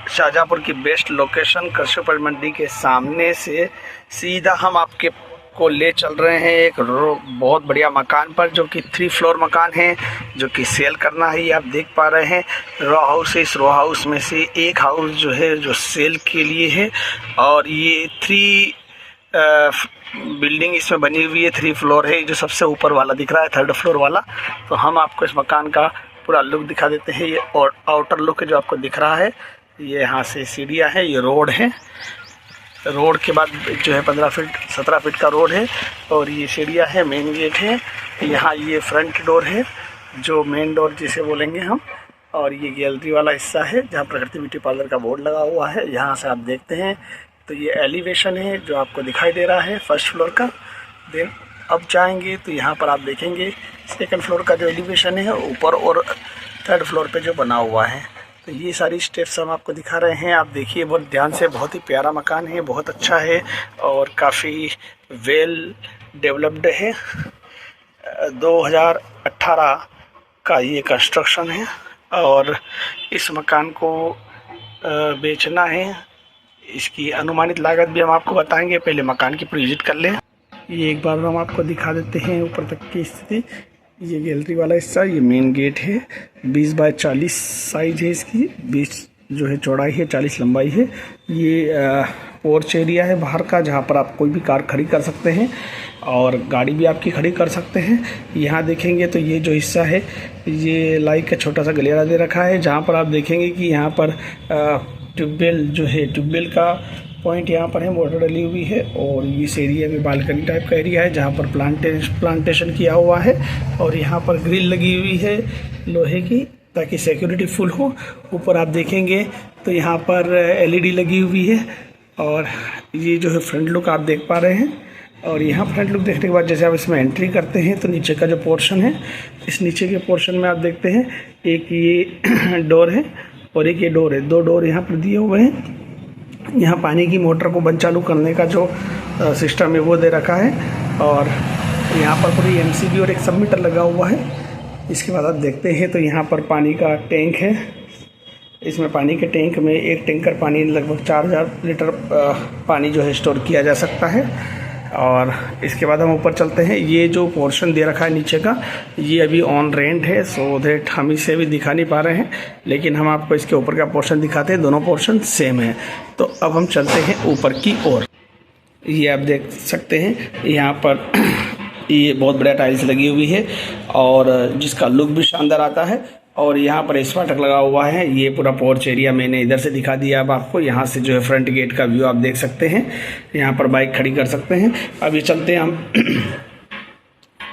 शाहजहाँपुर की best location कृषि उपज मंडी के सामने से सीधा हम आपके को ले चल रहे हैं एक बहुत बढ़िया मकान पर, जो कि 3 फ्लोर मकान है, जो कि सेल करना है। ये आप देख पा रहे हैं रो हाउस है। इस रो हाउस में से एक हाउस जो है जो सेल के लिए है, और ये 3 बिल्डिंग इसमें बनी हुई है। 3 फ्लोर है। जो सबसे ऊपर वाला दिख रहा है 3rd फ्लोर वाला। तो हम आपको इस मकान का पूरा लुक दिखा देते हैं। ये और आउटर लुक है जो आपको दिख रहा है। ये यहाँ से सीढ़ियाँ है, ये रोड है। रोड के बाद जो है 15 फीट 17 फीट का रोड है, और ये सीढ़ियाँ है, मेन गेट है। यहाँ ये फ्रंट डोर है, जो मेन डोर जिसे बोलेंगे हम। और ये गैलरी वाला हिस्सा है जहाँ प्रकृति ब्यूटी पार्लर का बोर्ड लगा हुआ है। यहाँ से आप देखते हैं तो ये एलिवेशन है जो आपको दिखाई दे रहा है 1st फ्लोर का। देन अब जाएंगे तो यहाँ पर आप देखेंगे 2nd फ्लोर का जो एलिवेशन है ऊपर, और 3rd फ्लोर पे जो बना हुआ है। तो ये सारी स्टेप्स हम आपको दिखा रहे हैं। आप देखिए बहुत ध्यान से। बहुत ही प्यारा मकान है, बहुत अच्छा है, और काफ़ी वेल डेवलप्ड है। 2018 का ये कंस्ट्रक्शन है, और इस मकान को बेचना है। इसकी अनुमानित लागत भी हम आपको बताएंगे। पहले मकान की विजिट कर लें। ये एक बार हम आपको दिखा देते हैं ऊपर तक की स्थिति। ये गैलरी वाला हिस्सा, ये मेन गेट है। 20 बाय 40 साइज है इसकी। 20 जो है चौड़ाई है, 40 लंबाई है। ये पोर्च एरिया है बाहर का, जहाँ पर आप कोई भी कार खड़ी कर सकते हैं, और गाड़ी भी आपकी खड़ी कर सकते हैं। यहाँ देखेंगे तो ये जो हिस्सा है, ये लाइक का छोटा सा गलियारा दे रखा है, जहाँ पर आप देखेंगे कि यहाँ पर ट्यूबवेल जो है, ट्यूबवेल का पॉइंट यहाँ पर है, मोटर डली हुई है। और इस एरिया में बालकनी टाइप का एरिया है, जहाँ पर प्लांटेशन किया हुआ है। और यहाँ पर ग्रिल लगी हुई है लोहे की, ताकि सिक्योरिटी फुल हो। ऊपर आप देखेंगे तो यहाँ पर LED लगी हुई है। और ये जो है फ्रंट लुक आप देख पा रहे हैं। और यहाँ फ्रंट लुक देखने के बाद जैसे आप इसमें एंट्री करते हैं तो नीचे का जो पोर्शन है, इस नीचे के पोर्शन में आप देखते हैं एक ये डोर है और एक ये डोर है। 2 डोर यहाँ पर दिए हुए हैं। यहाँ पानी की मोटर को बंद चालू करने का जो सिस्टम है वो दे रखा है। और यहाँ पर पूरी MCB और एक सबमीटर लगा हुआ है। इसके बाद आप देखते हैं तो यहाँ पर पानी का टैंक है। इसमें पानी के टैंक में एक टैंकर पानी लगभग 4000 लीटर पानी जो है स्टोर किया जा सकता है। और इसके बाद हम ऊपर चलते हैं। ये जो पोर्शन दे रखा है नीचे का, ये अभी ऑन रेंट है, सो दैट हम इसे भी दिखा नहीं पा रहे हैं, लेकिन हम आपको इसके ऊपर का पोर्शन दिखाते हैं। दोनों पोर्शन सेम है। तो अब हम चलते हैं ऊपर की ओर। ये आप देख सकते हैं यहाँ पर ये बहुत बढ़िया टाइल्स लगी हुई है, और जिसका लुक भी शानदार आता है। और यहाँ पर फाटक लगा हुआ है। ये पूरा पोर्च एरिया मैंने इधर से दिखा दिया। अब आपको यहाँ से जो है फ्रंट गेट का व्यू आप देख सकते हैं। यहाँ पर बाइक खड़ी कर सकते हैं। अब ये चलते हैं हम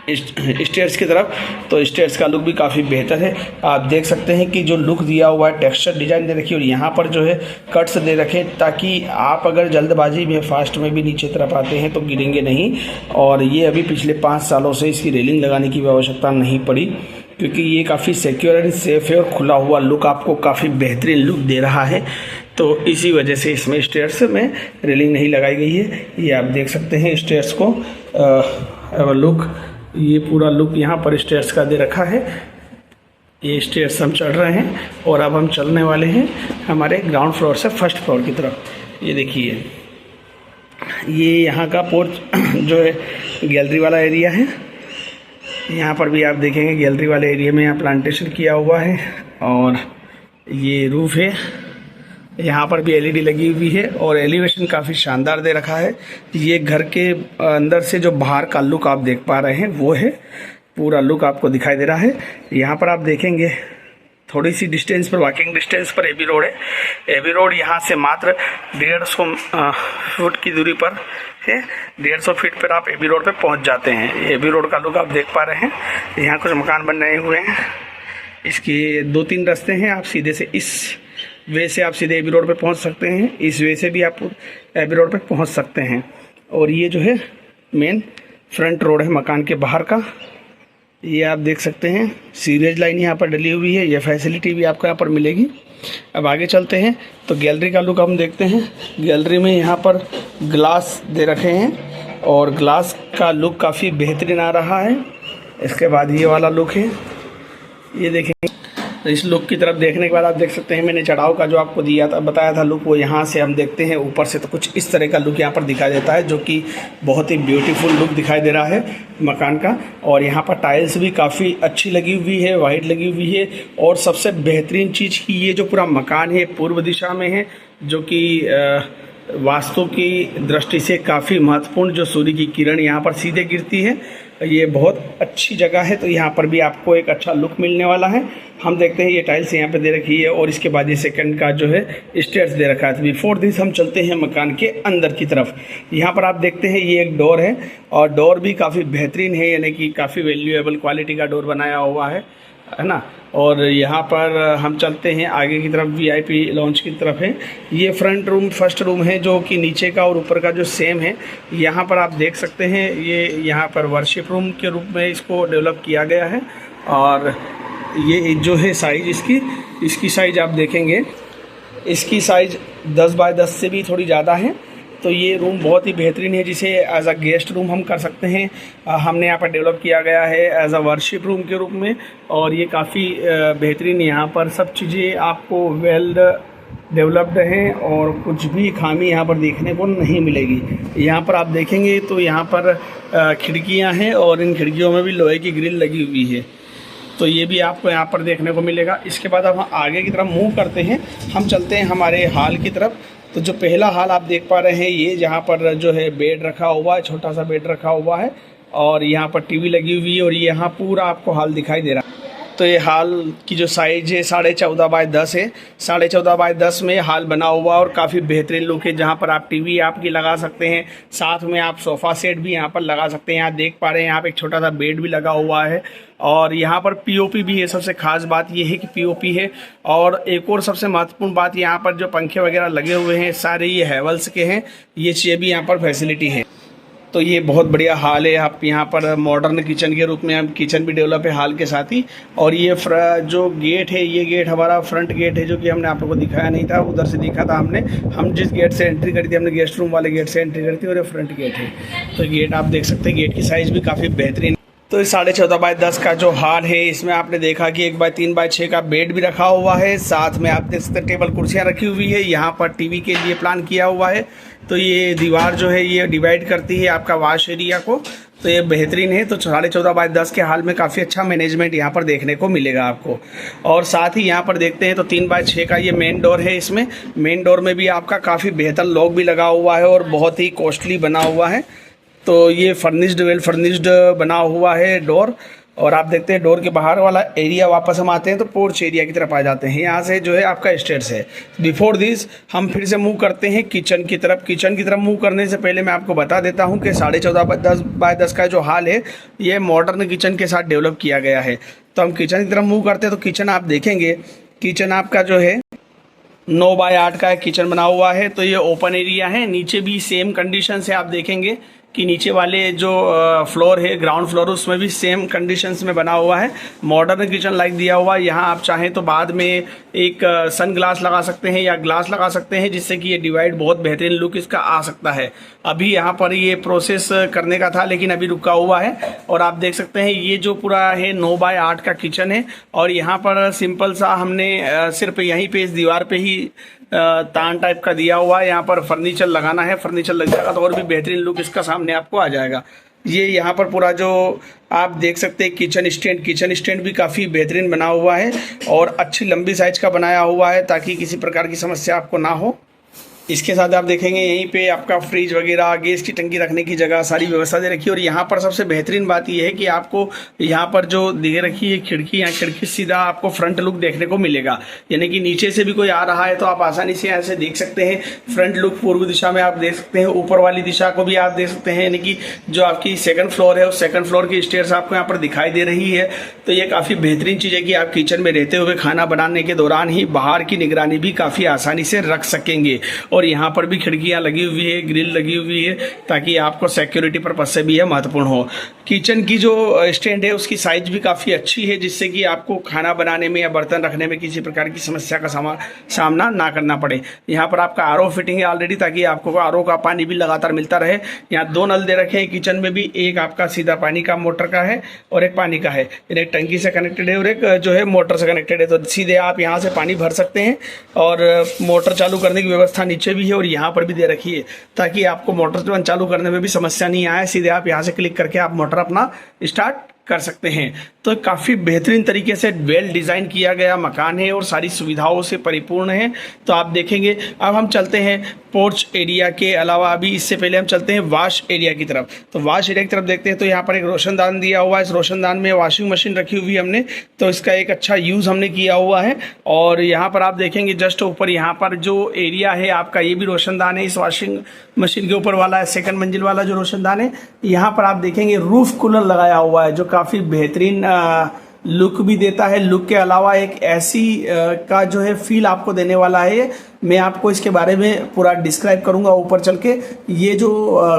स्टेयर्स की तरफ। तो स्टेयर्स का लुक भी काफ़ी बेहतर है। आप देख सकते हैं कि जो लुक दिया हुआ है, टेक्सचर डिजाइन दे रखी है, और यहाँ पर जो है कट्स दे रखे, ताकि आप अगर जल्दबाजी में फास्ट में भी नीचे तरफ आते हैं तो गिरेंगे नहीं। और ये अभी पिछले 5 सालों से इसकी रेलिंग लगाने की भी आवश्यकता नहीं पड़ी, क्योंकि ये काफ़ी सिक्योर एंड सेफ है, और खुला हुआ लुक आपको काफ़ी बेहतरीन लुक दे रहा है। तो इसी वजह से इसमें स्टेयर्स में रेलिंग नहीं लगाई गई है। ये आप देख सकते हैं स्टेयर्स को लुक, ये पूरा लुक यहाँ पर स्टेयर्स का दे रखा है। ये स्टेयर्स हम चढ़ रहे हैं, और अब हम चलने वाले हैं हमारे ग्राउंड फ्लोर से 1st फ्लोर की तरफ। ये देखिए, ये यहाँ का पोर्च जो है गैलरी वाला एरिया है। यहाँ पर भी आप देखेंगे गैलरी वाले एरिया में यहाँ प्लांटेशन किया हुआ है, और ये रूफ है। यहाँ पर भी LED लगी हुई है, और एलिवेशन काफ़ी शानदार दे रखा है। ये घर के अंदर से जो बाहर का लुक आप देख पा रहे हैं वो है, पूरा लुक आपको दिखाई दे रहा है। यहाँ पर आप देखेंगे थोड़ी सी डिस्टेंस पर, वॉकिंग डिस्टेंस पर AB रोड है। AB रोड यहाँ से मात्र 150 फुट की दूरी पर है। 150 फीट पर आप AB रोड पे पहुँच जाते हैं। AB रोड का लुक आप देख पा रहे हैं। यहाँ कुछ मकान बन रहे हुए हैं। इसके 2-3 रास्ते हैं। आप सीधे से इस वे से आप सीधे AB रोड पे पहुँच सकते हैं, इस वे से भी आप AB रोड पे पहुँच सकते हैं। और ये जो है मेन फ्रंट रोड है मकान के बाहर का। ये आप देख सकते हैं सीवरेज लाइन यहाँ पर डली हुई है। ये फैसिलिटी भी आपको यहाँ पर मिलेगी। अब आगे चलते हैं तो गैलरी का लुक हम देखते हैं। गैलरी में यहाँ पर ग्लास दे रखे हैं, और ग्लास का लुक काफ़ी बेहतरीन आ रहा है। इसके बाद ये वाला लुक है, ये देखें। इस लुक की तरफ देखने के बाद आप देख सकते हैं मैंने चढ़ाव का जो आपको दिया था बताया था लुक, वो यहाँ से हम देखते हैं ऊपर से तो कुछ इस तरह का लुक यहाँ पर दिखाई देता है, जो कि बहुत ही ब्यूटीफुल लुक दिखाई दे रहा है मकान का। और यहाँ पर टाइल्स भी काफ़ी अच्छी लगी हुई है, वाइट लगी हुई है। और सबसे बेहतरीन चीज़ की ये जो पूरा मकान है पूर्व दिशा में है, जो कि वास्तु की दृष्टि से काफ़ी महत्वपूर्ण, जो सूर्य की किरण यहाँ पर सीधे गिरती है, ये बहुत अच्छी जगह है। तो यहाँ पर भी आपको एक अच्छा लुक मिलने वाला है। हम देखते हैं ये टाइल्स यहाँ पे दे रखी है और इसके बाद ये सेकंड का जो है स्टेयर्स दे रखा है। बिफोर दिस हम चलते हैं मकान के अंदर की तरफ। यहाँ पर आप देखते हैं ये एक डोर है और डोर भी काफ़ी बेहतरीन है, यानी कि काफ़ी वैल्यूएबल क्वालिटी का डोर बनाया हुआ है ना। और यहाँ पर हम चलते हैं आगे की तरफ, वीआईपी लॉन्च की तरफ है। ये फ्रंट रूम फर्स्ट रूम है, जो कि नीचे का और ऊपर का जो सेम है। यहाँ पर आप देख सकते हैं ये यहाँ पर वर्शिप रूम के रूप में इसको डेवलप किया गया है। और ये जो है साइज़ इसकी साइज़ आप देखेंगे, इसकी साइज़ 10 बाय 10 से भी थोड़ी ज़्यादा है। तो ये रूम बहुत ही बेहतरीन है, जिसे एज अ गेस्ट रूम हम कर सकते हैं। हमने यहाँ पर डेवलप किया गया है एज अ वर्शिप रूम के रूप में। और ये काफ़ी बेहतरीन, यहाँ पर सब चीज़ें आपको वेल डेवलप्ड हैं और कुछ भी खामी यहाँ पर देखने को नहीं मिलेगी। यहाँ पर आप देखेंगे तो यहाँ पर खिड़कियाँ हैं और इन खिड़कियों में भी लोहे की ग्रिल लगी हुई है, तो ये भी आपको यहाँ पर देखने को मिलेगा। इसके बाद अब हम आगे की तरफ मूव करते हैं, हम चलते हैं हमारे हॉल की तरफ। तो जो पहला हॉल आप देख पा रहे हैं, ये जहाँ पर जो है बेड रखा हुआ है, छोटा सा बेड रखा हुआ है और यहाँ पर टीवी लगी हुई है और यहाँ पूरा आपको हॉल दिखाई दे रहा है। तो ये हॉल की जो साइज़ है 14.5 बाय 10 है। 14.5 बाय 10 में हॉल बना हुआ और काफ़ी बेहतरीन लुक है, जहाँ पर आप टीवी आपकी लगा सकते हैं, साथ में आप सोफ़ा सेट भी यहाँ पर लगा सकते हैं। यहाँ देख पा रहे हैं यहाँ पर एक छोटा सा बेड भी लगा हुआ है और यहाँ पर पीओपी भी है। सबसे खास बात ये है कि पीओपी है। और एक और सबसे महत्वपूर्ण बात, यहाँ पर जो पंखे वगैरह लगे हुए हैं सारे ये हैवेल्स के हैं, ये चीज़ें भी यहाँ पर फैसिलिटी है। तो ये बहुत बढ़िया हॉल है। आप यहाँ पर मॉडर्न किचन के रूप में हम किचन भी डेवलप है हॉल के साथ ही। और ये जो गेट है, ये गेट हमारा फ्रंट गेट है, जो कि हमने आप लोगों को दिखाया नहीं था, उधर से दिखा था हमने। हम जिस गेट से एंट्री करी थी, हमने गेस्ट रूम वाले गेट से एंट्री करी थी और ये फ्रंट गेट है। तो गेट आप देख सकते हैं, गेट की साइज़ भी काफ़ी बेहतरीन। तो इस 14.5 बाय 10 का जो हॉल है, इसमें आपने देखा कि 1 बाय 3 बाय 6 का बेड भी रखा हुआ है, साथ में आप देख सकते हैं टेबल कुर्सियाँ रखी हुई है। यहाँ पर टीवी के लिए प्लान किया हुआ है। तो ये दीवार जो है ये डिवाइड करती है आपका वॉश एरिया को, तो ये बेहतरीन है। तो 14.5 बाय 10 के हॉल में काफ़ी अच्छा मैनेजमेंट यहाँ पर देखने को मिलेगा आपको। और साथ ही यहाँ पर देखते हैं तो 3 बाय 6 का ये मेन डोर है। इसमें मेन डोर में भी आपका काफ़ी बेहतर लॉक भी लगा हुआ है और बहुत ही कॉस्टली बना हुआ है। तो ये फर्निश्ड वेल फर्निश्ड बना हुआ है डोर। और आप देखते हैं डोर के बाहर वाला एरिया, वापस हम आते हैं तो पोर्च एरिया की तरफ आ जाते हैं। यहाँ से जो है आपका स्टेयर्स है। बिफोर दिस हम फिर से मूव करते हैं किचन की तरफ। किचन की तरफ मूव करने से पहले मैं आपको बता देता हूँ कि 14.5 बाय 10 का जो हॉल है, ये मॉडर्न किचन के साथ डेवलप किया गया है। तो हम किचन की तरफ मूव करते हैं तो किचन आप देखेंगे, किचन आपका जो है 9 बाय 8 का किचन बना हुआ है। तो ये ओपन एरिया है। नीचे भी सेम कंडीशन से आप देखेंगे कि नीचे वाले जो फ्लोर है, ग्राउंड फ्लोर, उसमें भी सेम कंडीशंस में बना हुआ है। मॉडर्न किचन लाइक दिया हुआ है। यहाँ आप चाहें तो बाद में एक सन ग्लास लगा सकते हैं या ग्लास लगा सकते हैं, जिससे कि ये डिवाइड बहुत बेहतरीन लुक इसका आ सकता है। अभी यहाँ पर ये प्रोसेस करने का था, लेकिन अभी रुका हुआ है। और आप देख सकते हैं ये जो पूरा है 9 बाय 8 का किचन है। और यहाँ पर सिंपल सा हमने सिर्फ यहीं पे इस दीवार पे ही तान टाइप का दिया हुआ है। यहाँ पर फर्नीचर लगाना है, फर्नीचर लग जाएगा तो और भी बेहतरीन लुक इसका सामने आपको आ जाएगा। ये यहाँ पर पूरा जो आप देख सकते हैं किचन स्टैंड भी काफ़ी बेहतरीन बना हुआ है और अच्छी लंबी साइज का बनाया हुआ है, ताकि किसी प्रकार की समस्या आपको ना हो। इसके साथ आप देखेंगे यहीं पे आपका फ्रिज वगैरह, गैस की टंकी रखने की जगह, सारी व्यवस्था दे रखी है। और यहाँ पर सबसे बेहतरीन बात यह है कि आपको यहाँ पर जो दे रखी है खिड़की, यहाँ खिड़की सीधा आपको फ्रंट लुक देखने को मिलेगा। यानी कि नीचे से भी कोई आ रहा है तो आप आसानी से यहाँ से देख सकते हैं। फ्रंट लुक पूर्व दिशा में आप देख सकते हैं, ऊपर वाली दिशा को भी आप देख सकते हैं। यानी कि जो आपकी सेकंड फ्लोर है, उस सेकंड फ्लोर की स्टेयर्स आपको यहाँ पर दिखाई दे रही है। तो ये काफ़ी बेहतरीन चीज़ है कि आप किचन में रहते हुए खाना बनाने के दौरान ही बाहर की निगरानी भी काफ़ी आसानी से रख सकेंगे। और यहाँ पर भी खिड़कियाँ लगी हुई है, ग्रिल लगी हुई है, ताकि आपको सिक्योरिटी पर्पज से भी यह महत्वपूर्ण हो। किचन की जो स्टैंड है उसकी साइज भी काफ़ी अच्छी है, जिससे कि आपको खाना बनाने में या बर्तन रखने में किसी प्रकार की समस्या का सामना ना करना पड़े। यहाँ पर आपका आरओ फिटिंग है ऑलरेडी, ताकि आपको आरओ का पानी भी लगातार मिलता रहे। यहाँ 2 नल दे रखे हैं किचन में भी, एक आपका सीधा पानी का मोटर का है और एक पानी का है, एक टंकी से कनेक्टेड है और एक जो है मोटर से कनेक्टेड है। तो सीधे आप यहाँ से पानी भर सकते हैं और मोटर चालू करने की व्यवस्था नीचे भी है और यहाँ पर भी दे रखी है, ताकि आपको मोटर चालू करने में भी समस्या नहीं आए। सीधे आप यहाँ से क्लिक करके आप मोटर अपना स्टार्ट कर सकते हैं। तो काफ़ी बेहतरीन तरीके से वेल डिज़ाइन किया गया मकान है और सारी सुविधाओं से परिपूर्ण है। तो आप देखेंगे, अब हम चलते हैं पोर्च एरिया के अलावा, अभी इससे पहले हम चलते हैं वॉश एरिया की तरफ। तो वॉश एरिया की तरफ देखते हैं तो यहाँ पर एक रोशनदान दिया हुआ है। इस रोशनदान में वॉशिंग मशीन रखी हुई है हमने, तो इसका एक अच्छा यूज़ हमने किया हुआ है। और यहाँ पर आप देखेंगे जस्ट ऊपर यहाँ पर जो एरिया है आपका, ये भी रोशनदान है। इस वॉशिंग मशीन के ऊपर वाला है, सेकंड मंजिल वाला जो रोशनदान है, यहाँ पर आप देखेंगे रूफ कूलर लगाया हुआ है, जो काफ़ी बेहतरीन लुक भी देता है। लुक के अलावा एक ऐसी का जो है फील आपको देने वाला है। मैं आपको इसके बारे में पूरा डिस्क्राइब करूंगा ऊपर चल के। ये जो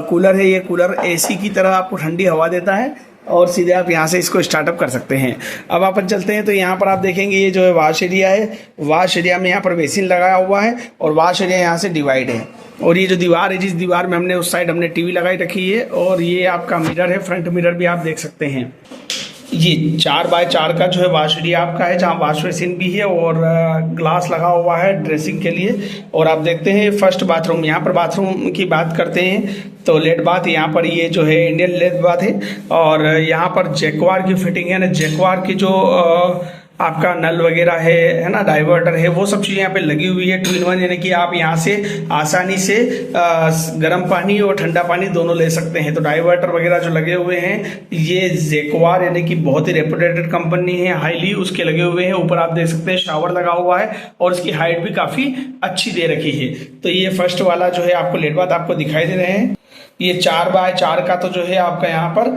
कूलर है, ये कूलर एसी की तरह आपको ठंडी हवा देता है और सीधे आप यहाँ से इसको स्टार्टअप कर सकते हैं। अब अपन चलते हैं तो यहाँ पर आप देखेंगे ये जो है वॉश एरिया है। वॉश एरिया में यहाँ पर बेसिन लगाया हुआ है और वॉश एरिया यहाँ से डिवाइड है। और ये जो दीवार है, जिस दीवार में हमने उस साइड हमने टीवी लगाई रखी है, और ये आपका मिरर है, फ्रंट मिरर भी आप देख सकते हैं। ये 4x4 का जो है वॉश एरिया आपका है, जहाँ वॉश बेसिन भी है और ग्लास लगा हुआ है ड्रेसिंग के लिए। और आप देखते हैं फर्स्ट बाथरूम, यहाँ पर बाथरूम की बात करते हैं तो लेट बाथ, यहाँ पर ये जो है इंडियन लेट बाथ है। और यहाँ पर जैक्वार की फिटिंग है ना, जैक्वार की जो आपका नल वगैरह है ना, डाइवर्टर है, वो सब चीज़ें यहाँ पे लगी हुई है 2-in-1, यानी कि आप यहाँ से आसानी से गर्म पानी और ठंडा पानी दोनों ले सकते हैं। तो डाइवर्टर वगैरह जो लगे हुए हैं, ये जैक्वार यानी कि बहुत ही रेपुटेटेड कंपनी है, हाईली उसके लगे हुए हैं। ऊपर आप देख सकते हैं शावर लगा हुआ है और इसकी हाइट भी काफ़ी अच्छी दे रखी है। तो ये फर्स्ट वाला जो है आपको लेट बाथ आपको दिखाई दे रहे हैं। ये 4x4 का तो जो है आपका यहाँ पर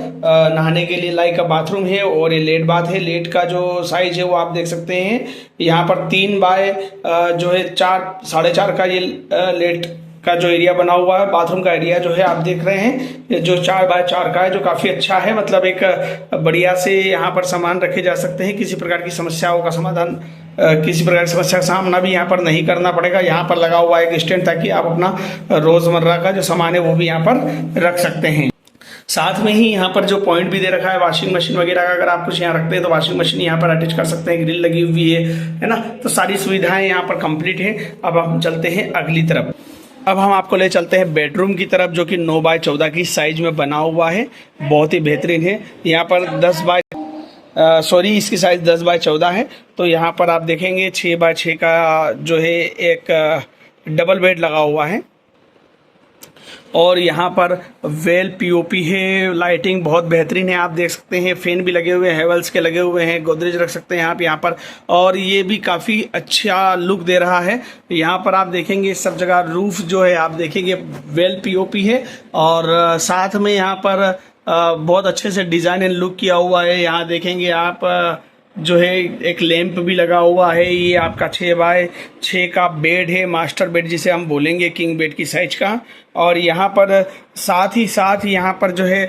नहाने के लिए लाइक का बाथरूम है और ये लेट बाथ है। लेट का जो साइज है वो आप देख सकते हैं, यहाँ पर 3x जो है 4-4.5 का ये लेट का जो एरिया बना हुआ है। बाथरूम का एरिया जो है आप देख रहे हैं, ये जो 4x4 का है, जो काफ़ी अच्छा है। मतलब एक बढ़िया से यहाँ पर सामान रखे जा सकते हैं, किसी प्रकार की समस्याओं का समाधान, किसी प्रकार की समस्या का सामना भी यहाँ पर नहीं करना पड़ेगा। यहाँ पर लगा हुआ है एक स्टैंड, ताकि आप अपना रोज़मर्रा का जो सामान है वो भी यहाँ पर रख सकते हैं। साथ में ही यहाँ पर जो पॉइंट भी दे रखा है वॉशिंग मशीन वगैरह का, अगर आप कुछ यहाँ रखते हैं तो वॉशिंग मशीन यहाँ पर अटैच कर सकते हैं, ग्रिल लगी हुई है ना। तो सारी सुविधाएं यहाँ पर कंप्लीट है। अब हम चलते हैं अगली तरफ। अब हम आपको ले चलते हैं बेडरूम की तरफ, जो कि 9x14 की साइज में बना हुआ है, बहुत ही बेहतरीन है। यहाँ पर इसकी साइज़ 10x14 है। तो यहाँ पर आप देखेंगे 6x6 का जो है एक डबल बेड लगा हुआ है और यहाँ पर वेल पीओपी है। लाइटिंग बहुत बेहतरीन है, आप देख सकते हैं। फैन भी लगे हुए हैं, हेवल्स के लगे हुए हैं, गोदरेज रख सकते हैं आप यहाँ पर, और ये भी काफ़ी अच्छा लुक दे रहा है। यहाँ पर आप देखेंगे सब जगह रूफ जो है आप देखेंगे वेल पीओपी है और साथ में यहाँ पर बहुत अच्छे से डिज़ाइन एंड लुक किया हुआ है। यहाँ देखेंगे आप जो है एक लैंप भी लगा हुआ है। ये आपका 6x6 का बेड है, मास्टर बेड जिसे हम बोलेंगे, किंग बेड की साइज का। और यहाँ पर साथ ही साथ यहाँ पर जो है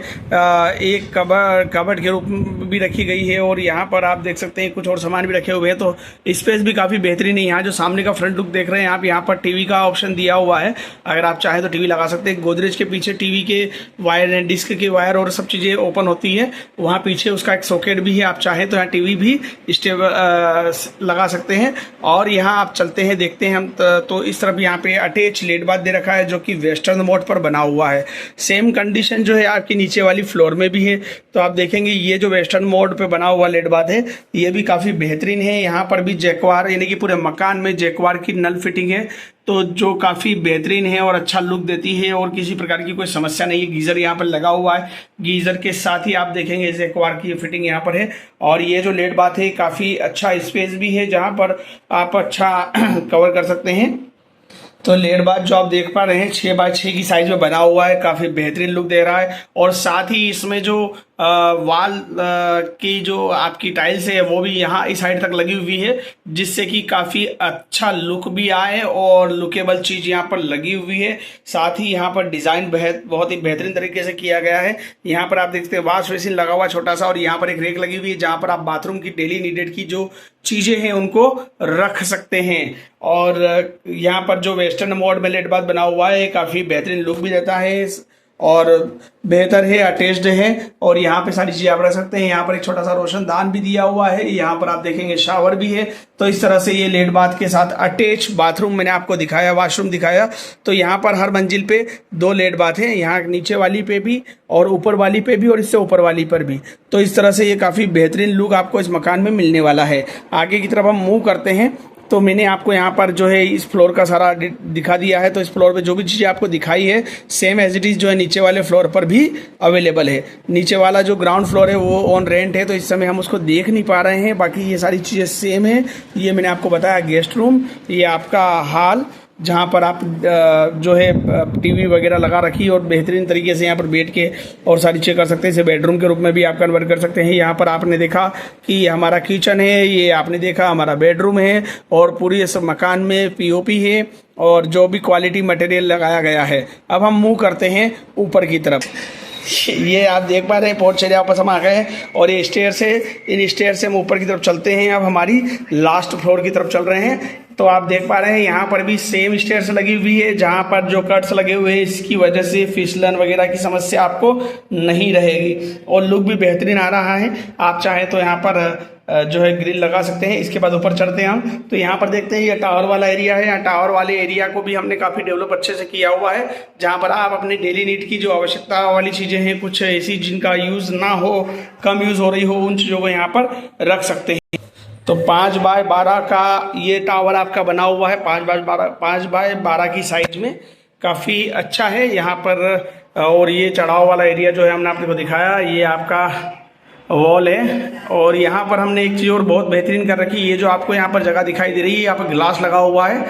एक कबर्ड के रूप में भी रखी गई है और यहाँ पर आप देख सकते हैं कुछ और सामान भी रखे हुए हैं। तो स्पेस भी काफ़ी बेहतरीन है। यहाँ जो सामने का फ्रंट लुक देख रहे हैं आप, यहाँ पर टीवी का ऑप्शन दिया हुआ है, अगर आप चाहें तो टीवी लगा सकते हैं। गोदरेज के पीछे टीवी के वायर एंड डिस्क के वायर और सब चीज़ें ओपन होती है, वहाँ पीछे उसका एक सॉकेट भी है, आप चाहें तो यहाँ टीवी भी स्टेबल लगा सकते हैं। और यहाँ आप चलते हैं देखते हैं हम, तो इस तरफ यहाँ पे अटैच लेट बाथ दे रखा है, जो कि वेस्टर्न मोड पर बना हुआ है। सेम कंडीशन जो है आपकी नीचे वाली फ्लोर में भी है। तो आप देखेंगे ये जो वेस्टर्न मोड पे बना हुआ लेट बाथ है, ये भी काफ़ी बेहतरीन है। यहाँ पर भी जैक्वार यानी कि पूरे मकान में जैक्वार की नल फिटिंग है, तो जो काफ़ी बेहतरीन है और अच्छा लुक देती है और किसी प्रकार की कोई समस्या नहीं है। गीज़र यहाँ पर लगा हुआ है, गीज़र के साथ ही आप देखेंगे जैक्वार की फिटिंग यहाँ पर है। और ये जो लेट बाथ है काफ़ी अच्छा स्पेस भी है, जहाँ पर आप अच्छा कवर कर सकते हैं। तो लेट बाथ जो आप देख पा रहे हैं 6x6 की साइज में बना हुआ है, काफ़ी बेहतरीन लुक दे रहा है। और साथ ही इसमें जो वाल की जो आपकी टाइल्स है वो भी यहाँ इस साइड तक लगी हुई है, जिससे कि काफ़ी अच्छा लुक भी आए और लुकेबल चीज़ यहाँ पर लगी हुई है। साथ ही यहाँ पर डिज़ाइन बहुत ही बेहतरीन तरीके से किया गया है। यहाँ पर आप देखते हैं वॉश बेसिन लगा हुआ छोटा सा, और यहाँ पर एक रेक लगी हुई है जहाँ पर आप बाथरूम की डेली नीडेड की जो चीज़ें हैं उनको रख सकते हैं। और यहाँ पर जो वेस्टर्न मोड में लेट बाथ बना हुआ है काफ़ी बेहतरीन लुक भी देता है और बेहतर है, अटैच्ड है। और यहाँ पे सारी चीज़ें आप रख सकते हैं। यहाँ पर एक छोटा सा रोशनदान भी दिया हुआ है। यहाँ पर आप देखेंगे शावर भी है। तो इस तरह से ये लेट बाथ के साथ अटैच बाथरूम मैंने आपको दिखाया, वॉशरूम दिखाया। तो यहाँ पर हर मंजिल पे 2 लेट बाथ हैं, यहाँ नीचे वाली पे भी और ऊपर वाली पे भी और इससे ऊपर वाली पर भी। तो इस तरह से ये काफ़ी बेहतरीन लुक आपको इस मकान में मिलने वाला है। आगे की तरफ हम मूव करते हैं। तो मैंने आपको यहाँ पर जो है इस फ्लोर का सारा दिखा दिया है। तो इस फ्लोर पे जो भी चीज़ें आपको दिखाई है सेम एज इट इज़ जो है नीचे वाले फ्लोर पर भी अवेलेबल है। नीचे वाला जो ग्राउंड फ्लोर है वो ऑन रेंट है, तो इस समय हम उसको देख नहीं पा रहे हैं। बाकी ये सारी चीज़ें सेम है। ये मैंने आपको बताया गेस्ट रूम, ये आपका हॉल जहाँ पर आप जो है टीवी वगैरह लगा रखी और बेहतरीन तरीके से यहाँ पर बैठ के और सारी चीज़ कर सकते हैं। इसे बेडरूम के रूप में भी आप कन्वर्ट कर सकते हैं। यहाँ पर आपने देखा कि हमारा किचन है, ये आपने देखा हमारा बेडरूम है, और पूरी इस मकान में पीओपी है और जो भी क्वालिटी मटेरियल लगाया गया है। अब हम मूव करते हैं ऊपर की तरफ। ये आप देख पा रहे हैं पोर्च एरिया वापस हम आ गए हैं और ये स्टेयर्स है। इन स्टेयर से हम ऊपर की तरफ चलते हैं। अब हमारी लास्ट फ्लोर की तरफ चल रहे हैं। तो आप देख पा रहे हैं यहाँ पर भी सेम स्टेयर्स लगी हुई है, जहाँ पर जो कट्स लगे हुए हैं इसकी वजह से फिसलन वगैरह की समस्या आपको नहीं रहेगी और लुक भी बेहतरीन आ रहा है। आप चाहें तो यहाँ पर जो है ग्रिल लगा सकते हैं। इसके बाद ऊपर चढ़ते हैं हम। तो यहाँ पर देखते हैं ये टावर वाला एरिया है। यहाँ टावर वाले एरिया को भी हमने काफ़ी डेवलप अच्छे से किया हुआ है, जहाँ पर आप अपनी डेली नीड की जो आवश्यकता वाली चीज़ें हैं, कुछ ऐसी जिनका यूज़ ना हो, कम यूज़ हो रही हो, उन चीज़ों को यहाँ पर रख सकते हैं। तो 5 बाय 12 का ये टावर आपका बना हुआ है। 5 बाय 12 की साइज में काफ़ी अच्छा है यहाँ पर। और ये चढ़ाव वाला एरिया जो है हमने आपको दिखाया, ये आपका वॉल है। और यहाँ पर हमने एक चीज़ और बहुत बेहतरीन कर रखी है। ये जो आपको यहाँ पर जगह दिखाई दे रही है, यहाँ पर ग्लास लगा हुआ है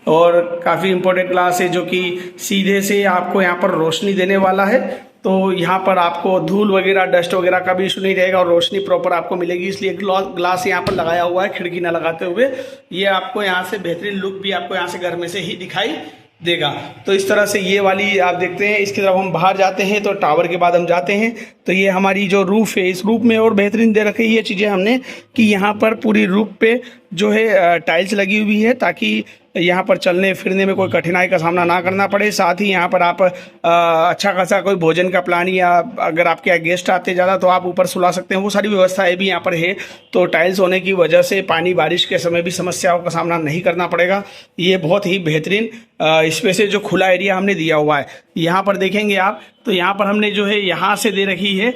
और काफ़ी इंपॉर्टेंट ग्लास है, जो कि सीधे से आपको यहाँ पर रोशनी देने वाला है। तो यहाँ पर आपको धूल वगैरह, डस्ट वगैरह का भी इशू नहीं रहेगा और रोशनी प्रॉपर आपको मिलेगी। इसलिए ग्लास यहाँ पर लगाया हुआ है, खिड़की ना लगाते हुए। ये आपको यहाँ से बेहतरीन लुक भी आपको यहाँ से घर में से ही दिखाई देगा। तो इस तरह से ये वाली आप देखते हैं। इसकी तरफ हम बाहर जाते हैं तो टावर के बाद हम जाते हैं तो ये हमारी जो रूफ है, इस रूफ में और बेहतरीन दे रखी है ये चीज़ें हमने कि यहाँ पर पूरी रूफ पे जो है टाइल्स लगी हुई है, ताकि यहाँ पर चलने फिरने में कोई कठिनाई का सामना ना करना पड़े। साथ ही यहाँ पर आप अच्छा खासा कोई भोजन का प्लान, या अगर आपके यहाँ गेस्ट आते ज़्यादा तो आप ऊपर सुला सकते हैं, वो सारी व्यवस्थाएं भी यहाँ पर है। तो टाइल्स होने की वजह से पानी बारिश के समय भी समस्याओं का सामना नहीं करना पड़ेगा। ये बहुत ही बेहतरीन इसमें से जो खुला एरिया हमने दिया हुआ है। यहाँ पर देखेंगे आप तो यहाँ पर हमने जो है यहाँ से दे रखी है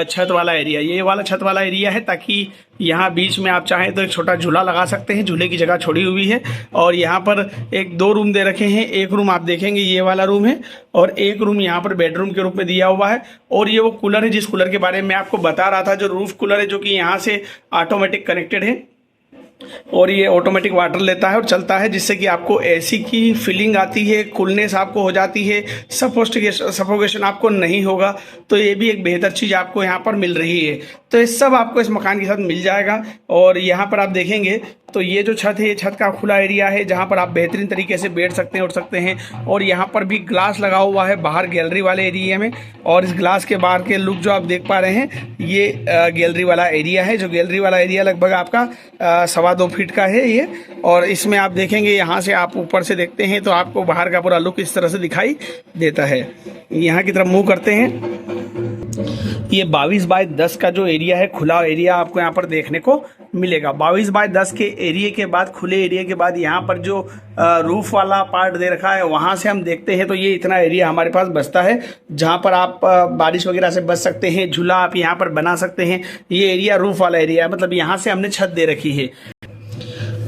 छत वाला एरिया। ये वाला छत वाला एरिया है, ताकि यहाँ बीच में आप चाहें तो एक छोटा झूला लगा सकते हैं। झूले की जगह छोड़ी हुई है। और यहाँ पर एक 2 रूम दे रखे हैं। एक रूम आप देखेंगे ये वाला रूम है और एक रूम यहाँ पर बेडरूम के रूप में दिया हुआ है। और ये वो कूलर है जिस कूलर के बारे में आपको बता रहा था, जो रूफ कूलर है, जो कि यहाँ से ऑटोमेटिक कनेक्टेड है और ये ऑटोमेटिक वाटर लेता है और चलता है, जिससे कि आपको एसी की फीलिंग आती है, कूलनेस आपको हो जाती है, सफोकेशन आपको नहीं होगा। तो ये भी एक बेहतर चीज़ आपको यहाँ पर मिल रही है। तो ये सब आपको इस मकान के साथ मिल जाएगा। और यहाँ पर आप देखेंगे तो ये जो छत है, ये छत का खुला एरिया है, जहाँ पर आप बेहतरीन तरीके से बैठ सकते हैं, उठ सकते हैं। और यहाँ पर भी ग्लास लगा हुआ है बाहर गैलरी वाले एरिया में। और इस ग्लास के बाहर के लुक जो आप देख पा रहे हैं, ये गैलरी वाला एरिया है। जो गैलरी वाला एरिया लगभग आपका 2.25 फीट का है ये। और इसमें आप देखेंगे, यहाँ से आप ऊपर से देखते हैं तो आपको बाहर का पूरा लुक इस तरह से दिखाई देता है। यहाँ की तरफ मूव करते हैं। ये 22 बाय 10 का जो एरिया है, खुला एरिया आपको यहाँ पर देखने को मिलेगा। 22 बाय 10 के एरिया के बाद, खुले एरिया के बाद, यहाँ पर जो रूफ वाला पार्ट दे रखा है, वहाँ से हम देखते हैं तो ये इतना एरिया हमारे पास बचता है, जहाँ पर आप बारिश वगैरह से बच सकते हैं। झूला आप यहाँ पर बना सकते हैं। ये एरिया रूफ वाला एरिया है, मतलब यहाँ से हमने छत दे रखी है।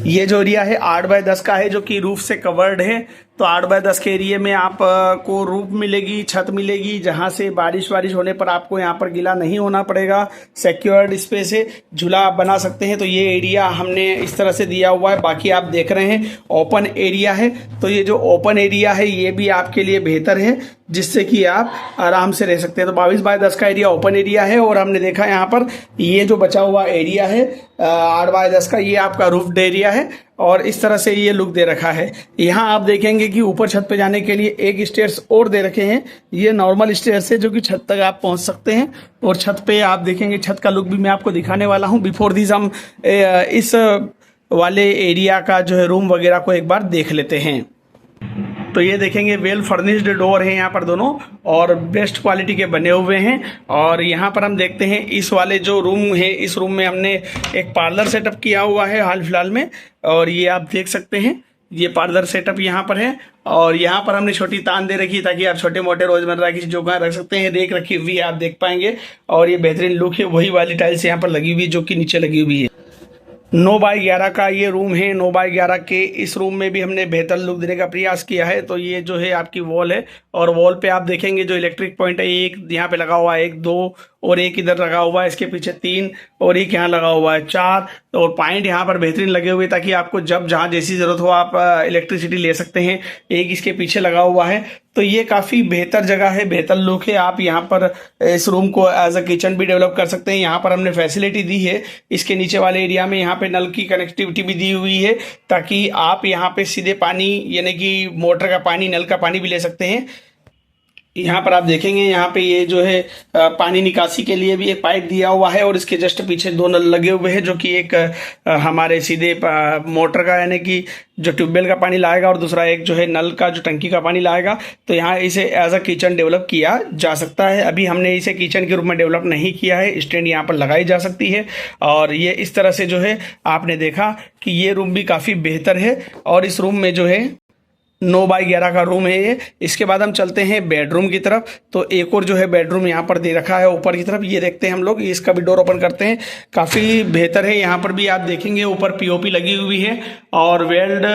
ये जो एरिया है 8 बाय 10 का है, जो कि रूफ से कवर्ड है। तो 8 बाय 10 के एरिया में आप को रूफ मिलेगी, छत मिलेगी, जहाँ से बारिश होने पर आपको यहाँ पर गीला नहीं होना पड़ेगा। सिक्योर्ड स्पेस है, झूला आप बना सकते हैं। तो ये एरिया हमने इस तरह से दिया हुआ है। बाकी आप देख रहे हैं ओपन एरिया है। तो ये जो ओपन एरिया है ये भी आपके लिए बेहतर है, जिससे कि आप आराम से रह सकते हैं। तो 22 बाय 10 का एरिया ओपन एरिया है और हमने देखा यहाँ पर ये जो बचा हुआ एरिया है 8 बाय 10 का, ये आपका रूफ्ड एरिया है और इस तरह से ये लुक दे रखा है। यहाँ आप देखेंगे कि ऊपर छत पे जाने के लिए एक स्टेयर्स और दे रखे हैं। ये नॉर्मल स्टेयर्स है जो कि छत तक आप पहुंच सकते हैं और छत पे आप देखेंगे, छत का लुक भी मैं आपको दिखाने वाला हूँ। बिफोर दिस हम इस वाले एरिया का जो है रूम वगैरह को एक बार देख लेते हैं। तो ये देखेंगे वेल फर्निश्ड डोर है यहाँ पर दोनों और बेस्ट क्वालिटी के बने हुए हैं। और यहाँ पर हम देखते हैं इस वाले जो रूम है, इस रूम में हमने एक पार्लर सेटअप किया हुआ है हाल फिलहाल में, और ये आप देख सकते हैं ये पार्लर सेटअप यहाँ पर है। और यहाँ पर हमने छोटी तान दे रखी है ताकि आप छोटे मोटे रोजमर्रा की चीजों का रख सकते हैं। रेक रखी हुई है, आप देख पाएंगे, और ये बेहतरीन लुक है। वही वाली टाइल्स यहाँ पर लगी हुई है जो कि नीचे लगी हुई है। 9 बाय 11 का ये रूम है। 9 बाय 11 के इस रूम में भी हमने बेहतर लुक देने का प्रयास किया है। तो ये जो है आपकी वॉल है और वॉल पे आप देखेंगे जो इलेक्ट्रिक पॉइंट है, एक यहाँ पे लगा हुआ है, 1 2 और एक इधर लगा हुआ है, इसके पीछे 3 और एक यहाँ लगा हुआ है 4 और पॉइंट यहाँ पर बेहतरीन लगे हुए ताकि आपको जब जहाँ जैसी ज़रूरत हो आप इलेक्ट्रिसिटी ले सकते हैं। एक इसके पीछे लगा हुआ है। तो ये काफ़ी बेहतर जगह है, बेहतर लुक है। आप यहाँ पर इस रूम को एज अ किचन भी डेवलप कर सकते हैं। यहाँ पर हमने फैसिलिटी दी है इसके नीचे वाले एरिया में, यहाँ पे नल की कनेक्टिविटी भी दी हुई है ताकि आप यहाँ पे सीधे पानी यानी कि मोटर का पानी, नल का पानी भी ले सकते हैं। यहाँ पर आप देखेंगे यहाँ पे ये जो है पानी निकासी के लिए भी एक पाइप दिया हुआ है और इसके जस्ट पीछे 2 नल लगे हुए हैं जो कि एक हमारे सीधे मोटर का यानी कि जो ट्यूबवेल का पानी लाएगा और दूसरा एक जो है नल का जो टंकी का पानी लाएगा। तो यहाँ इसे एज अ किचन डेवलप किया जा सकता है। अभी हमने इसे किचन के रूप में डेवलप नहीं किया है, स्टैंड यहाँ पर लगाई जा सकती है। और ये इस तरह से जो है आपने देखा कि ये रूम भी काफ़ी बेहतर है और इस रूम में जो है 9 बाय 11 का रूम है ये। इसके बाद हम चलते हैं बेडरूम की तरफ। तो एक और जो है बेडरूम यहाँ पर दे रखा है ऊपर की तरफ, ये देखते हैं हम लोग। इसका भी डोर ओपन करते हैं, काफ़ी बेहतर है। यहाँ पर भी आप देखेंगे ऊपर पीओपी लगी हुई है और वेल्ड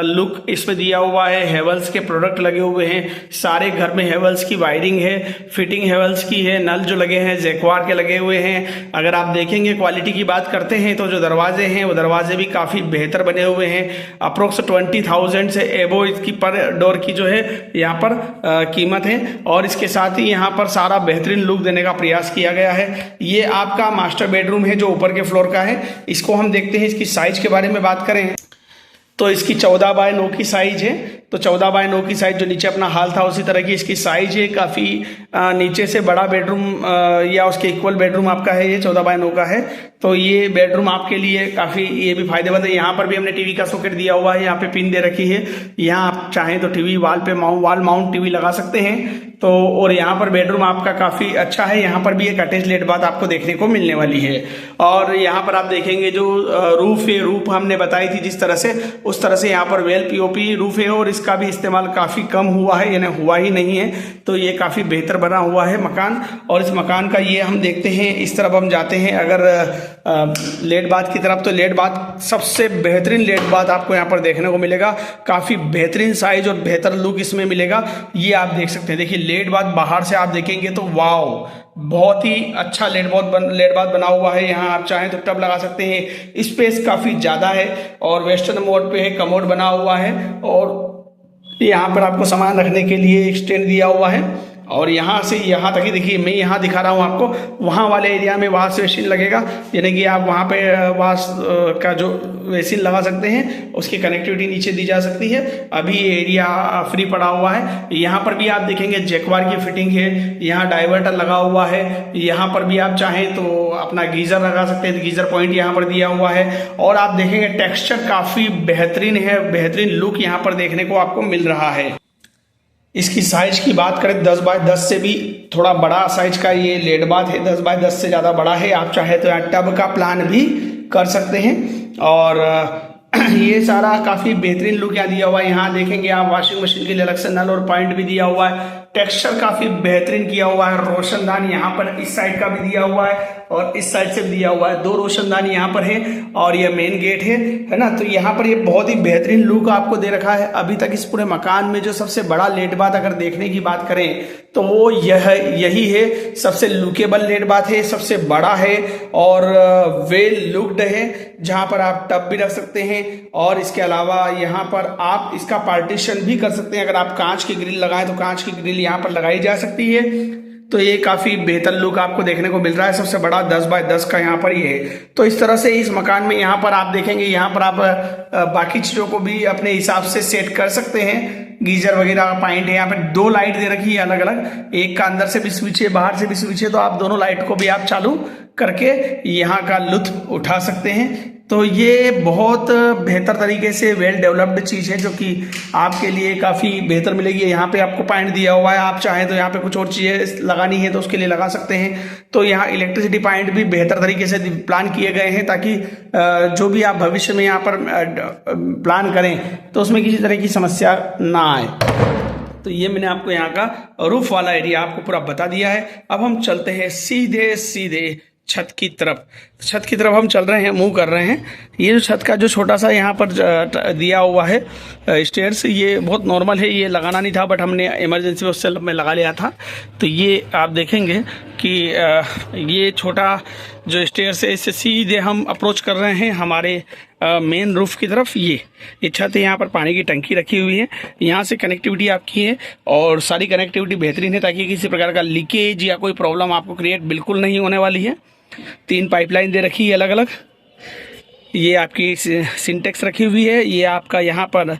लुक इसमें दिया हुआ है। हेवल्स के प्रोडक्ट लगे हुए हैं, सारे घर में हेवल्स की वायरिंग है, फिटिंग हेवल्स की है। नल जो लगे हैं जैक्वार के लगे हुए हैं। अगर आप देखेंगे क्वालिटी की बात करते हैं तो जो दरवाजे हैं वो दरवाजे भी काफ़ी बेहतर बने हुए हैं। अप्रोक्स 20,000 से एबो इसकी पर डोर की जो है यहाँ पर कीमत है। और इसके साथ ही यहाँ पर सारा बेहतरीन लुक देने का प्रयास किया गया है। ये आपका मास्टर बेडरूम है जो ऊपर के फ्लोर का है। इसको हम देखते हैं, इसकी साइज के बारे में बात करें तो इसकी 14 बाय 9 की साइज है। तो 14 बाय 9 की साइज, जो नीचे अपना हाल था उसी तरह की इसकी साइज है। काफ़ी नीचे से बड़ा बेडरूम या उसके इक्वल बेडरूम आपका है, ये 14 बाय 9 का है। तो ये बेडरूम आपके लिए काफ़ी ये भी फायदेमंद है। यहाँ पर भी हमने टीवी का सॉकेट दिया हुआ है, यहाँ पे पिन दे रखी है। यहाँ आप चाहें तो टीवी वाल माउंट टीवी लगा सकते हैं। तो और यहाँ पर बेडरूम आपका काफ़ी अच्छा है। यहाँ पर भी एक अटैच लेट बाथ आपको देखने को मिलने वाली है। और यहाँ पर आप देखेंगे जो रूफ है, रूफ हमने बताई थी जिस तरह से, उस तरह से यहाँ पर वेल पीओपी रूफ है और इसका भी इस्तेमाल काफ़ी कम हुआ है, यानी हुआ ही नहीं है। तो ये काफ़ी बेहतर बना हुआ है मकान। और इस मकान का ये हम देखते हैं, इस तरफ हम जाते हैं अगर लेट बाथ की तरफ, तो लेट बाथ सबसे बेहतरीन लेट बाथ आपको यहाँ पर देखने को मिलेगा। काफ़ी बेहतरीन साइज और बेहतर लुक इसमें मिलेगा, ये आप देख सकते हैं। देखिए लेट बाथ बाहर से आप देखेंगे तो वाओ, बहुत ही अच्छा लेट बाथ बना हुआ है। यहाँ आप चाहें तो टब लगा सकते हैं, स्पेस काफ़ी ज़्यादा है। और वेस्टर्न मोड पे है, कमोड बना हुआ है और यहाँ पर आपको सामान रखने के लिए एक स्टैंड दिया हुआ है। और यहाँ से यहाँ तक ही देखिए, मैं यहाँ दिखा रहा हूँ आपको, वहाँ वाले एरिया में वहाँ से वेसिन लगेगा, यानी कि आप वहाँ पे वाश का जो वेसिन लगा सकते हैं, उसकी कनेक्टिविटी नीचे दी जा सकती है। अभी ये एरिया फ्री पड़ा हुआ है। यहाँ पर भी आप देखेंगे जैक्वार की फिटिंग है, यहाँ डाइवर्टर लगा हुआ है। यहाँ पर भी आप चाहें तो अपना गीज़र लगा सकते हैं, गीज़र पॉइंट यहाँ पर दिया हुआ है। और आप देखेंगे टेक्सचर काफ़ी बेहतरीन है, बेहतरीन लुक यहाँ पर देखने को आपको मिल रहा है। इसकी साइज की बात करें 10 बाय 10 से भी थोड़ा बड़ा साइज का ये लेट बाथ है, 10 बाय 10 से ज़्यादा बड़ा है। आप चाहे तो यहाँ टब का प्लान भी कर सकते हैं। और ये सारा काफ़ी बेहतरीन लुक यहाँ दिया हुआ है। यहाँ देखेंगे आप वॉशिंग मशीन के लिए अलग से नल और पॉइंट भी दिया हुआ है। टेक्सचर काफ़ी बेहतरीन किया हुआ है। रोशनदान यहाँ पर इस साइड का भी दिया हुआ है और इस साइड से भी दिया हुआ है, 2 रोशनदान यहाँ पर है और ये मेन गेट है ना। तो यहाँ पर ये बहुत ही बेहतरीन लुक आपको दे रखा है। अभी तक इस पूरे मकान में जो सबसे बड़ा लेट बाथ अगर देखने की बात करें तो वो यही है, सबसे लुकेबल लेट बाथ है, सबसे बड़ा है और वेल लुक्ड है, जहां पर आप टब भी रख सकते हैं और इसके अलावा यहाँ पर आप इसका पार्टीशन भी कर सकते हैं। अगर आप कांच की ग्रिल लगाएं तो कांच की ग्रिल यहाँ पर लगाई जा सकती है। तो ये काफी बेहतर लुक आपको देखने को मिल रहा है। सबसे बड़ा 10 बाय 10 का यहाँ पर ये है। तो इस तरह से इस मकान में यहाँ पर आप देखेंगे, यहाँ पर आप बाकी चीजों को भी अपने हिसाब से सेट कर सकते हैं। गीजर वगैरह का पॉइंट है, यहाँ पे 2 लाइट दे रखी है अलग अलग, एक का अंदर से भी स्विच है, बाहर से भी स्विच है। तो आप दोनों लाइट को भी आप चालू करके यहाँ का लुत्फ उठा सकते हैं। तो ये बहुत बेहतर तरीके से वेल डेवलप्ड चीज़ है जो कि आपके लिए काफ़ी बेहतर मिलेगी। यहाँ पे आपको पॉइंट दिया हुआ है, आप चाहें तो यहाँ पे कुछ और चीज़ें लगानी है तो उसके लिए लगा सकते हैं। तो यहाँ इलेक्ट्रिसिटी पॉइंट भी बेहतर तरीके से प्लान किए गए हैं ताकि जो भी आप भविष्य में यहाँ पर प्लान करें तो उसमें किसी तरह की समस्या ना आए। तो ये मैंने आपको यहाँ का रूफ वाला एरिया आपको पूरा बता दिया है। अब हम चलते हैं सीधे छत की तरफ हम चल रहे हैं, मूव कर रहे हैं। ये जो छत का जो छोटा सा यहाँ पर दिया हुआ है स्टेयर्स, ये बहुत नॉर्मल है, ये लगाना नहीं था बट हमने इमरजेंसी उस सेल में लगा लिया था। तो ये आप देखेंगे कि ये छोटा जो स्टेयर्स है इससे सीधे हम अप्रोच कर रहे हैं हमारे मेन रूफ की तरफ। ये छत है, यहाँ पर पानी की टंकी रखी हुई है, यहाँ से कनेक्टिविटी आपकी है और सारी कनेक्टिविटी बेहतरीन है ताकि किसी प्रकार का लीकेज या कोई प्रॉब्लम आपको क्रिएट बिल्कुल नहीं होने वाली है। 3 पाइपलाइन दे रखी है अलग अलग। ये आपकी सिंटेक्स रखी हुई है। ये आपका यहाँ पर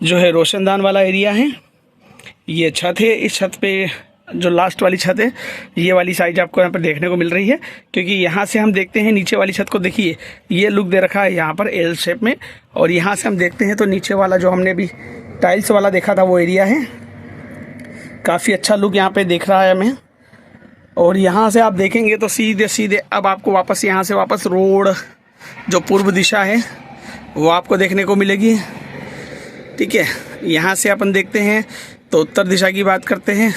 जो है रोशनदान वाला एरिया है। ये छत है, इस छत पे जो लास्ट वाली छत है ये वाली साइज आपको यहाँ पर देखने को मिल रही है, क्योंकि यहाँ से हम देखते हैं नीचे वाली छत को, देखिए ये लुक दे रखा है यहाँ पर एल शेप में। और यहाँ से हम देखते हैं तो नीचे वाला जो हमने भी टाइल्स वाला देखा था वो एरिया है, काफ़ी अच्छा लुक यहाँ पे दिख रहा है हमें। और यहाँ से आप देखेंगे तो सीधे अब आपको वापस यहाँ से वापस रोड जो पूर्व दिशा है वो आपको देखने को मिलेगी। ठीक है, यहाँ से अपन देखते हैं तो उत्तर दिशा की बात करते हैं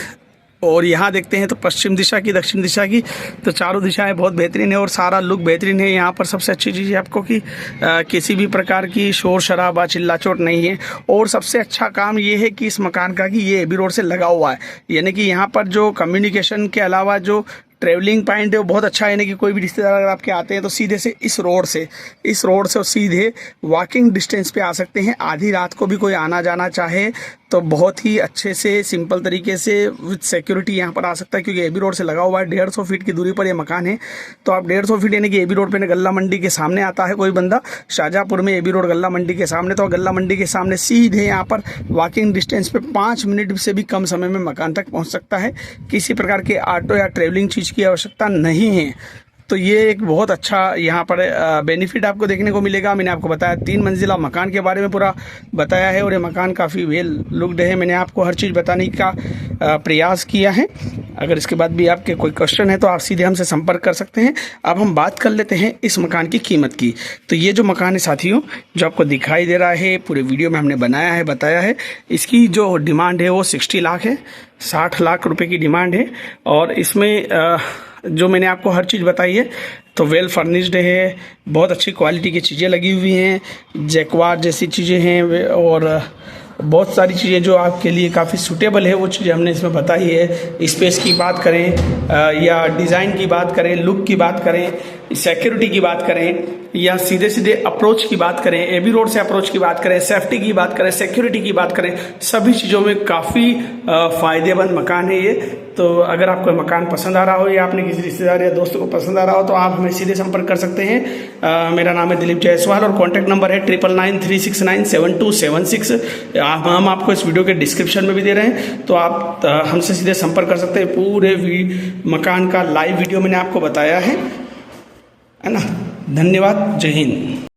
और यहाँ देखते हैं तो पश्चिम दिशा की, दक्षिण दिशा की। तो चारों दिशाएं बहुत बेहतरीन है और सारा लुक बेहतरीन है। यहाँ पर सबसे अच्छी चीज़ है आपको कि किसी भी प्रकार की शोर शराबा चिल्ला चोट नहीं है। और सबसे अच्छा काम ये है कि इस मकान का कि ये एबी रोड से लगा हुआ है, यानी कि यहाँ पर जो कम्युनिकेशन के अलावा जो ट्रेवलिंग पॉइंट है वो बहुत अच्छा है। यानी कि कोई भी रिश्तेदार अगर आपके आते हैं तो सीधे से इस रोड से सीधे वॉकिंग डिस्टेंस पे आ सकते हैं। आधी रात को भी कोई आना जाना चाहे तो बहुत ही अच्छे से सिंपल तरीके से विद सिक्योरिटी यहाँ पर आ सकता है, क्योंकि एबी रोड से लगा हुआ है। 150 फीट की दूरी पर ये मकान है। तो आप 150 फीट यानी कि एबी रोड पे गल्ला मंडी के सामने आता है कोई बंदा, शाहजहाँपुर में एबी रोड गल्ला मंडी के सामने, तो गल्ला मंडी के सामने सीधे यहाँ पर वॉकिंग डिस्टेंस पे 5 मिनट से भी कम समय में मकान तक पहुँच सकता है। किसी प्रकार के ऑटो या ट्रेवलिंग चीज़ की आवश्यकता नहीं है। तो ये एक बहुत अच्छा यहाँ पर बेनिफिट आपको देखने को मिलेगा। मैंने आपको बताया 3 मंजिला मकान के बारे में पूरा बताया है और ये मकान काफ़ी वेल लुक्ड है। मैंने आपको हर चीज़ बताने का प्रयास किया है। अगर इसके बाद भी आपके कोई क्वेश्चन है तो आप सीधे हमसे संपर्क कर सकते हैं। अब हम बात कर लेते हैं इस मकान की कीमत की। तो ये जो मकान है साथियों, जो आपको दिखाई दे रहा है, पूरे वीडियो में हमने बनाया है, बताया है, इसकी जो डिमांड है वो 60 लाख है, 60 लाख रुपए की डिमांड है। और इसमें जो मैंने आपको हर चीज़ बताई है तो वेल फर्निश्ड है, बहुत अच्छी क्वालिटी की चीज़ें लगी हुई हैं, जैक्वार जैसी चीज़ें हैं और बहुत सारी चीज़ें जो आपके लिए काफ़ी सूटेबल है वो चीज़ें हमने इसमें बताई है। स्पेस की बात करें या डिज़ाइन की बात करें, लुक की बात करें, सिक्योरिटी की बात करें या सीधे अप्रोच की बात करें, एबी रोड से अप्रोच की बात करें, सेफ्टी की बात करें, सिक्योरिटी की बात करें, सभी चीज़ों में काफ़ी फ़ायदेमंद मकान है ये। तो अगर आपको मकान पसंद आ रहा हो या अपने किसी रिश्तेदार या दोस्तों को पसंद आ रहा हो तो आप हमें सीधे संपर्क कर सकते हैं। मेरा नाम है दिलीप जायसवाल और कॉन्टैक्ट नंबर है 9993697276। हम आपको इस वीडियो के डिस्क्रिप्शन में भी दे रहे हैं, तो आप हमसे सीधे संपर्क कर सकते हैं। पूरे मकान का लाइव वीडियो मैंने आपको बताया है ना। धन्यवाद, जय हिंद।